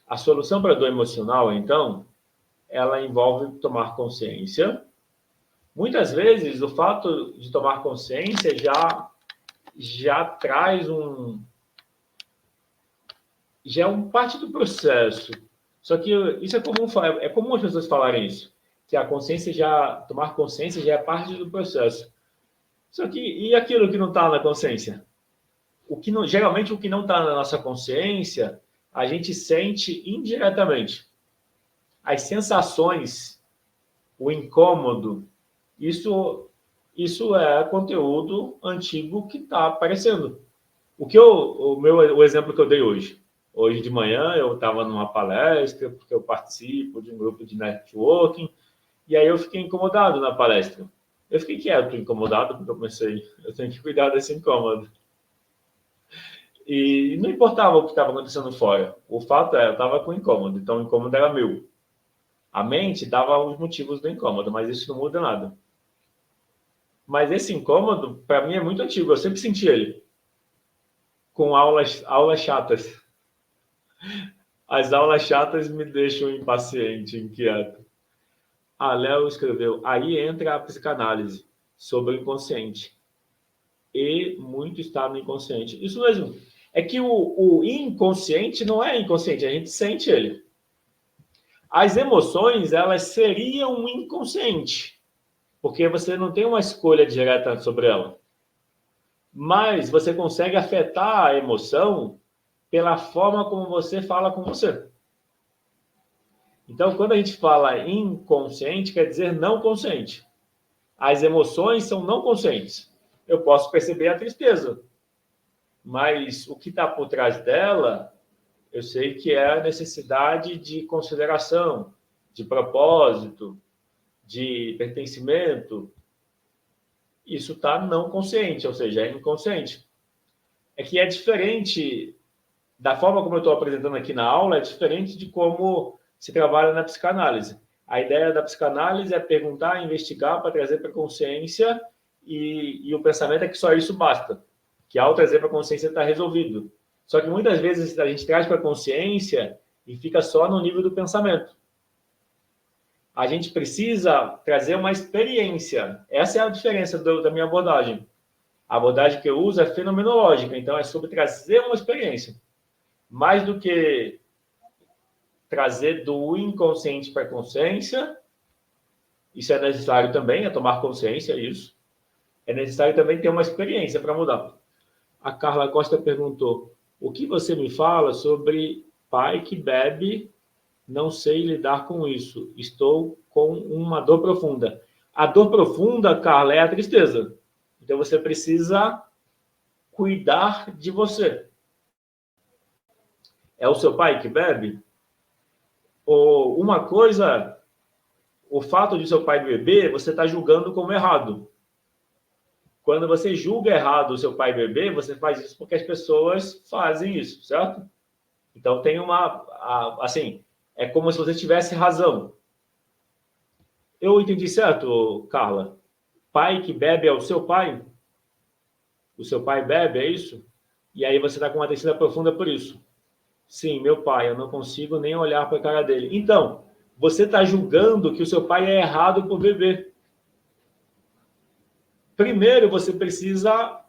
A solução para a dor emocional, então, ela envolve tomar consciência. Muitas vezes, o fato de tomar consciência já traz já é parte do processo. Só que isso é comum as pessoas falarem isso, que a consciência tomar consciência já é parte do processo. Só que, e aquilo que não está na consciência? Geralmente, o que não está na nossa consciência, a gente sente indiretamente. As sensações, o incômodo, isso é conteúdo antigo que está aparecendo. O exemplo que eu dei hoje. Hoje de manhã eu estava numa palestra, porque eu participo de um grupo de networking, e aí eu fiquei incomodado na palestra. Eu fiquei quieto, incomodado, porque eu pensei, eu tenho que cuidar desse incômodo. E não importava o que estava acontecendo fora. O fato é, eu estava com incômodo, então o incômodo era meu. A mente dava os motivos do incômodo, mas isso não muda nada. Mas esse incômodo, para mim, é muito antigo. Eu sempre senti ele. Com aulas chatas. As aulas chatas me deixam impaciente, inquieto. A Léo escreveu, aí entra a psicanálise sobre o inconsciente. E muito está no inconsciente. Isso mesmo. É que o inconsciente não é inconsciente, a gente sente ele. As emoções, elas seriam um inconsciente, porque você não tem uma escolha direta sobre ela. Mas você consegue afetar a emoção pela forma como você fala com você. Então, quando a gente fala inconsciente, quer dizer não consciente. As emoções são não conscientes. Eu posso perceber a tristeza, mas o que está por trás dela, eu sei que é a necessidade de consideração, de propósito, de pertencimento. Isso está não consciente, ou seja, é inconsciente. É que é diferente, da forma como eu estou apresentando aqui na aula, é diferente de como se trabalha na psicanálise. A ideia da psicanálise é perguntar, investigar para trazer para a consciência e o pensamento é que só isso basta, que ao trazer para a consciência está resolvido. Só que muitas vezes a gente traz para a consciência e fica só no nível do pensamento. A gente precisa trazer uma experiência. Essa é a diferença da minha abordagem. A abordagem que eu uso é fenomenológica, então é sobre trazer uma experiência. Mais do que trazer do inconsciente para a consciência, isso é necessário também, é tomar consciência disso. É necessário também ter uma experiência para mudar. A Carla Costa perguntou, o que você me fala sobre pai que bebe, não sei lidar com isso, estou com uma dor profunda. A dor profunda, Carla, é a tristeza. Então você precisa cuidar de você. É o seu pai que bebe? Ou uma coisa, o fato de seu pai beber, você está julgando como errado. Quando você julga errado o seu pai beber, você faz isso porque as pessoas fazem isso, certo? Então tem assim, é como se você tivesse razão. Eu entendi certo, Carla? Pai que bebe é o seu pai? O seu pai bebe, é isso? E aí você está com uma tristeza profunda por isso. Sim, meu pai, eu não consigo nem olhar para a cara dele. Então, você está julgando que o seu pai é errado por beber. Primeiro, você precisa...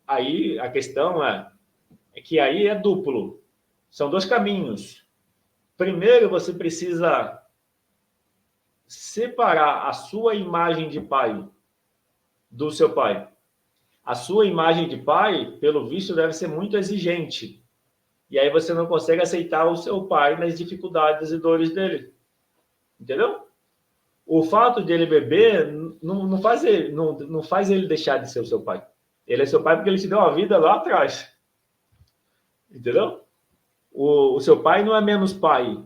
Aí, a questão é que aí é duplo. São dois caminhos. Primeiro, você precisa separar a sua imagem de pai do seu pai. A sua imagem de pai, pelo visto, deve ser muito exigente. E aí você não consegue aceitar o seu pai nas dificuldades e dores dele. Entendeu? O fato de ele beber não faz ele deixar de ser o seu pai. Ele é seu pai porque ele te deu uma vida lá atrás. Entendeu? O seu pai não é menos pai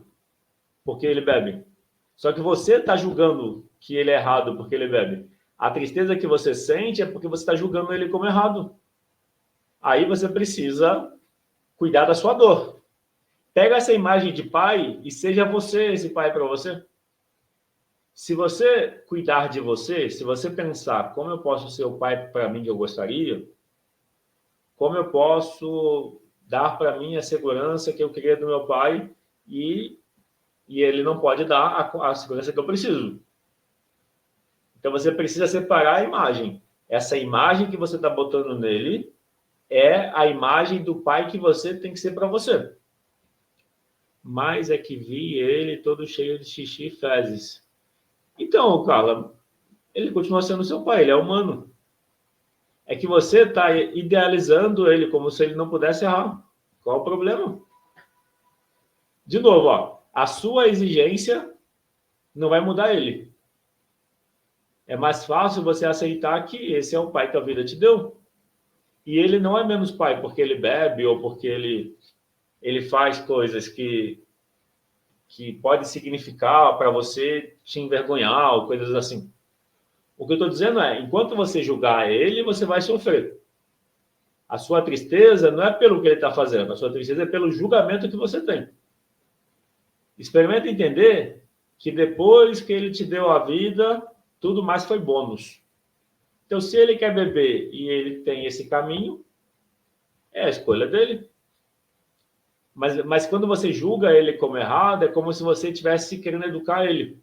porque ele bebe. Só que você está julgando que ele é errado porque ele bebe. A tristeza que você sente é porque você está julgando ele como errado. Aí você precisa cuidar da sua dor. Pega essa imagem de pai e seja você esse pai para você. Se você cuidar de você, se você pensar como eu posso ser o pai para mim que eu gostaria, como eu posso dar para mim a segurança que eu queria do meu pai e ele não pode dar a segurança que eu preciso. Então, você precisa separar a imagem. Essa imagem que você está botando nele é a imagem do pai que você tem que ser para você. Mas é que vi ele todo cheio de xixi e fezes. Então, Carla, ele continua sendo seu pai, ele é humano. É que você está idealizando ele como se ele não pudesse errar. Qual o problema? De novo, ó, a sua exigência não vai mudar ele. É mais fácil você aceitar que esse é o pai que a vida te deu. E ele não é menos pai porque ele bebe ou porque ele faz coisas que pode significar para você te envergonhar ou coisas assim. O que eu estou dizendo é, enquanto você julgar ele, você vai sofrer. A sua tristeza não é pelo que ele está fazendo, a sua tristeza é pelo julgamento que você tem. Experimenta entender que depois que ele te deu a vida, tudo mais foi bônus. Então, se ele quer beber e ele tem esse caminho, é a escolha dele. Mas quando você julga ele como errado, é como se você estivesse querendo educar ele.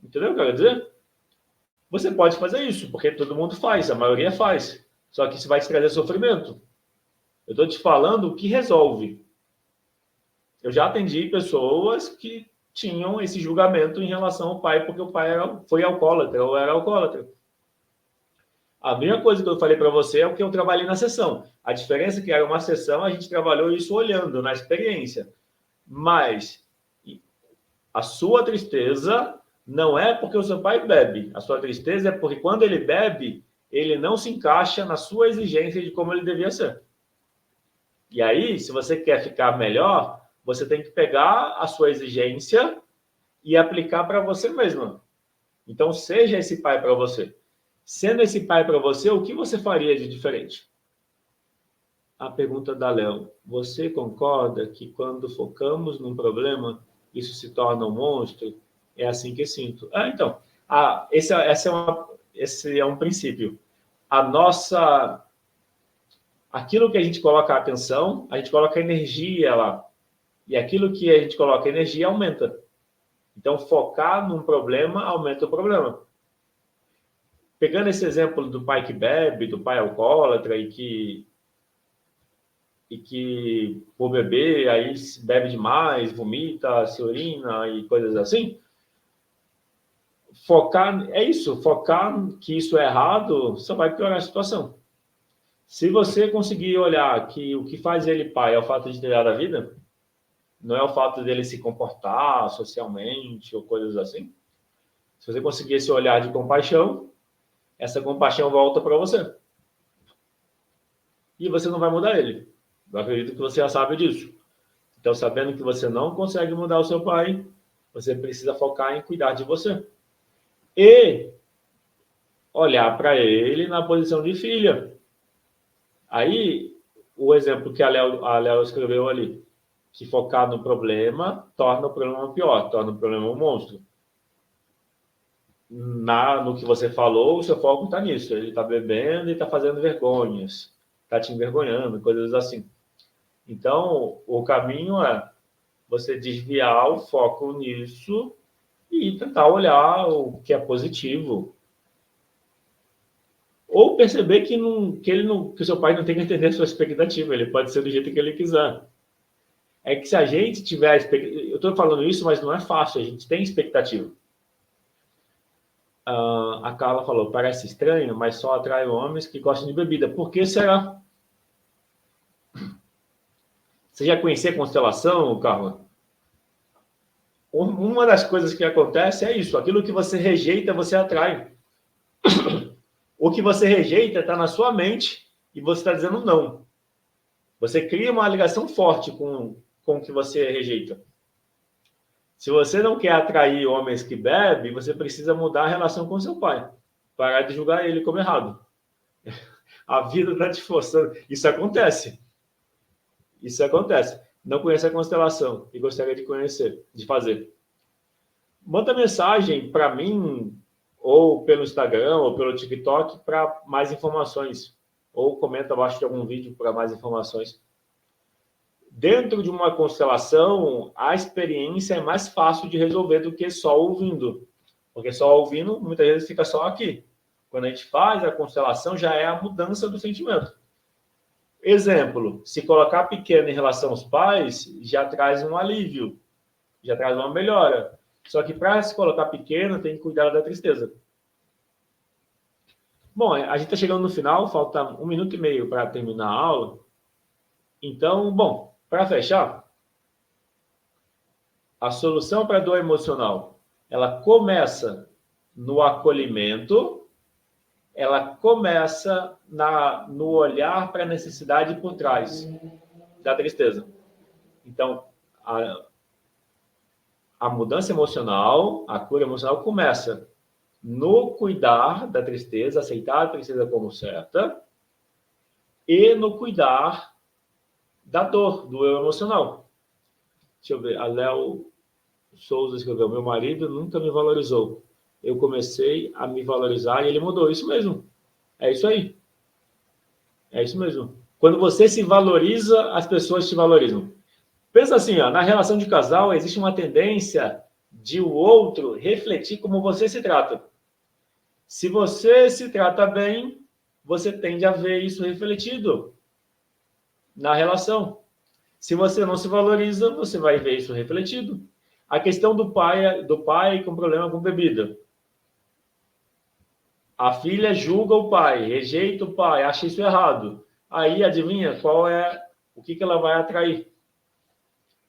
Entendeu o que eu quero dizer? Você pode fazer isso, porque todo mundo faz, a maioria faz. Só que isso vai te trazer sofrimento. Eu estou te falando o que resolve. Eu já atendi pessoas que tinham esse julgamento em relação ao pai, porque o pai foi alcoólatra ou era alcoólatra. A mesma coisa que eu falei para você é o que eu trabalhei na sessão. A diferença é que era uma sessão, a gente trabalhou isso olhando, na experiência. Mas a sua tristeza não é porque o seu pai bebe. A sua tristeza é porque quando ele bebe, ele não se encaixa na sua exigência de como ele devia ser. E aí, se você quer ficar melhor, você tem que pegar a sua exigência e aplicar para você mesmo. Então, seja esse pai para você. Sendo esse pai para você, o que você faria de diferente? A pergunta da Léo. Você concorda que quando focamos num problema, isso se torna um monstro? É assim que sinto. Então, esse é um princípio. Aquilo que a gente coloca a atenção, a gente coloca energia lá. E aquilo que a gente coloca energia aumenta. Então, focar num problema aumenta o problema. Pegando esse exemplo do pai que bebe, do pai alcoólatra e que por beber, aí bebe demais, vomita, se urina e coisas assim. Focar que isso é errado, só vai piorar a situação. Se você conseguir olhar que o que faz ele pai é o fato de ter dado a vida, não é o fato dele se comportar socialmente ou coisas assim. Se você conseguir esse olhar de compaixão, essa compaixão volta para você. E você não vai mudar ele. Eu acredito que você já sabe disso. Então, sabendo que você não consegue mudar o seu pai, você precisa focar em cuidar de você. E olhar para ele na posição de filha. Aí, o exemplo que a Léo escreveu ali, que focar no problema torna o problema pior, torna o problema um monstro. No que você falou, o seu foco está nisso. Ele está bebendo e está fazendo vergonhas, está te envergonhando, coisas assim. Então, o caminho é você desviar o foco nisso e tentar olhar o que é positivo. Ou perceber que o seu pai não tem que entender a sua expectativa, ele pode ser do jeito que ele quiser. É que se a gente tiver expectativa, eu estou falando isso, mas não é fácil, a gente tem expectativa. A Carla falou, parece estranho, mas só atrai homens que gostam de bebida. Por que será? Você já conhecia a constelação, Carla? Uma das coisas que acontece é isso, aquilo que você rejeita, você atrai. O que você rejeita está na sua mente e você está dizendo não. Você cria uma ligação forte com o que você rejeita. Se você não quer atrair homens que bebem, você precisa mudar a relação com seu pai. Parar de julgar ele como errado. A vida está te forçando. Isso acontece. Isso acontece. Não conhece a constelação e gostaria de conhecer, de fazer. Manda mensagem para mim, ou pelo Instagram, ou pelo TikTok, para mais informações. Ou comenta abaixo de algum vídeo para mais informações. dentro de uma constelação, a experiência é mais fácil de resolver do que só ouvindo. Porque só ouvindo, muitas vezes fica só aqui. Quando a gente faz a constelação, já é a mudança do sentimento. Exemplo, se colocar pequeno em relação aos pais, já traz um alívio, já traz uma melhora. Só que para se colocar pequeno, tem que cuidar da tristeza. Bom, a gente está chegando no final, falta 1 minuto e meio para terminar a aula. Então, bom, para fechar, a solução para a dor emocional, ela começa no acolhimento, ela começa no olhar para a necessidade por trás da tristeza. Então, a mudança emocional, a cura emocional começa no cuidar da tristeza, aceitar a tristeza como certa, e no cuidar da dor, do eu emocional. Deixa eu ver, a Léo Souza escreveu, meu marido nunca me valorizou. Eu comecei a me valorizar e ele mudou. Isso mesmo. É isso aí. É isso mesmo. Quando você se valoriza, as pessoas te valorizam. Pensa assim, ó, na relação de casal existe uma tendência de o outro refletir como você se trata. Se você se trata bem, você tende a ver isso refletido na relação. Se você não se valoriza, você vai ver isso refletido. A questão do pai com problema com bebida. A filha julga o pai, rejeita o pai, acha isso errado. Aí, adivinha qual é o que ela vai atrair?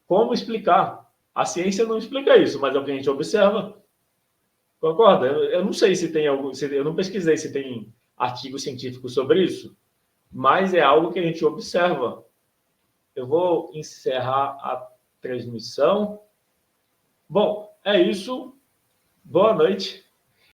Como explicar? A ciência não explica isso, mas é o que a gente observa. Concorda? Eu não sei se tem algum, eu não pesquisei se tem artigo científico sobre isso, mas é algo que a gente observa. Eu vou encerrar a transmissão. Bom, é isso. Boa noite.